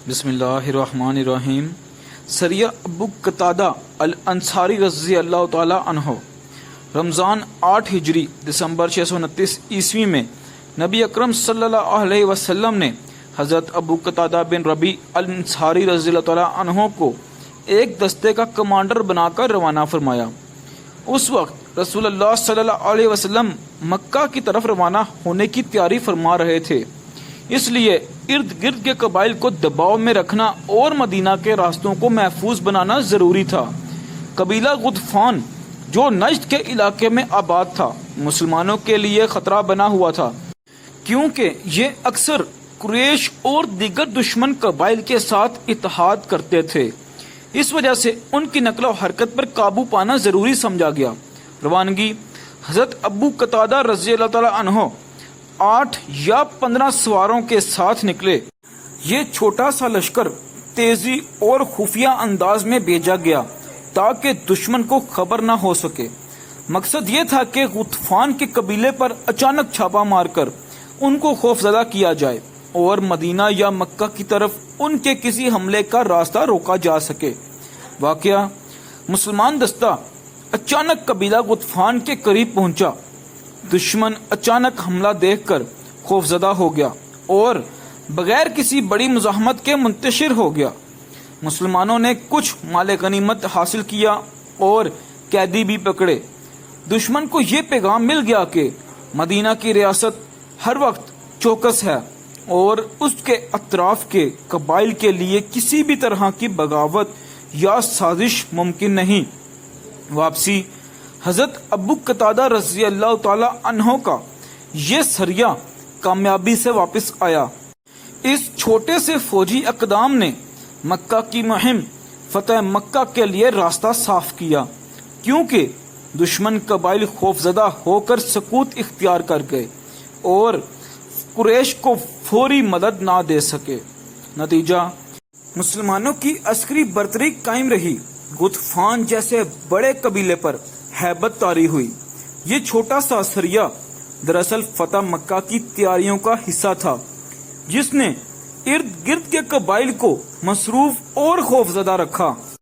بسم اللہ الرحمن الرحیم۔ سریہ ابو قتادہ الانصاری رضی اللہ تعالی عنہ رمضان 8 ہجری دسمبر 629 عیسوی میں نبی اکرم صلی اللہ علیہ وسلم نے حضرت ابو قتادہ بن ربیع الانصاری رضی اللہ تعالی عنہ کو ایک دستے کا کمانڈر بنا کر روانہ فرمایا۔ اس وقت رسول اللہ صلی اللہ علیہ وسلم مکہ کی طرف روانہ ہونے کی تیاری فرما رہے تھے، اس لیے ارد گرد کے قبائل کو دباؤ میں رکھنا اور مدینہ کے راستوں کو محفوظ بنانا ضروری تھا۔ قبیلہ غطفان جو نجد کے علاقے میں آباد تھا مسلمانوں کے لیے خطرہ بنا ہوا تھا، کیونکہ یہ اکثر قریش اور دیگر دشمن قبائل کے ساتھ اتحاد کرتے تھے۔ اس وجہ سے ان کی نقل و حرکت پر قابو پانا ضروری سمجھا گیا۔ روانگی حضرت ابو قتادہ رضی اللہ تعالی عنہ 8 یا 15 سواروں کے ساتھ نکلے۔ یہ چھوٹا سا لشکر تیزی اور خفیہ انداز میں بھیجا گیا تاکہ دشمن کو خبر نہ ہو سکے۔ مقصد یہ تھا کہ غطفان کے قبیلے پر اچانک چھاپا مار کر ان کو خوفزدہ کیا جائے اور مدینہ یا مکہ کی طرف ان کے کسی حملے کا راستہ روکا جا سکے۔ واقعہ مسلمان دستہ اچانک قبیلہ غطفان کے قریب پہنچا۔ دشمن اچانک حملہ دیکھ کر خوفزدہ ہو گیا اور بغیر کسی بڑی مزاحمت کے منتشر ہو گیا۔ مسلمانوں نے کچھ مال غنیمت حاصل کیا اور قیدی بھی پکڑے۔ دشمن کو یہ پیغام مل گیا کہ مدینہ کی ریاست ہر وقت چوکس ہے اور اس کے اطراف کے قبائل کے لیے کسی بھی طرح کی بغاوت یا سازش ممکن نہیں۔ واپسی حضرت ابو قتادہ رضی اللہ تعالی عنہ کا یہ سریہ کامیابی سے واپس آیا۔ اس چھوٹے سے فوجی اقدام نے مکہ کی مہم فتح مکہ کے لیے راستہ صاف کیا، کیونکہ دشمن قبائل خوفزدہ ہو کر سکوت اختیار کر گئے اور قریش کو فوری مدد نہ دے سکے۔ نتیجہ مسلمانوں کی عسکری برتری قائم رہی۔ غطفان جیسے بڑے قبیلے پر ہیبت طاری ہوئی۔ یہ چھوٹا سا سریہ دراصل فتح مکہ کی تیاریوں کا حصہ تھا، جس نے ارد گرد کے قبائل کو مصروف اور خوفزدہ رکھا۔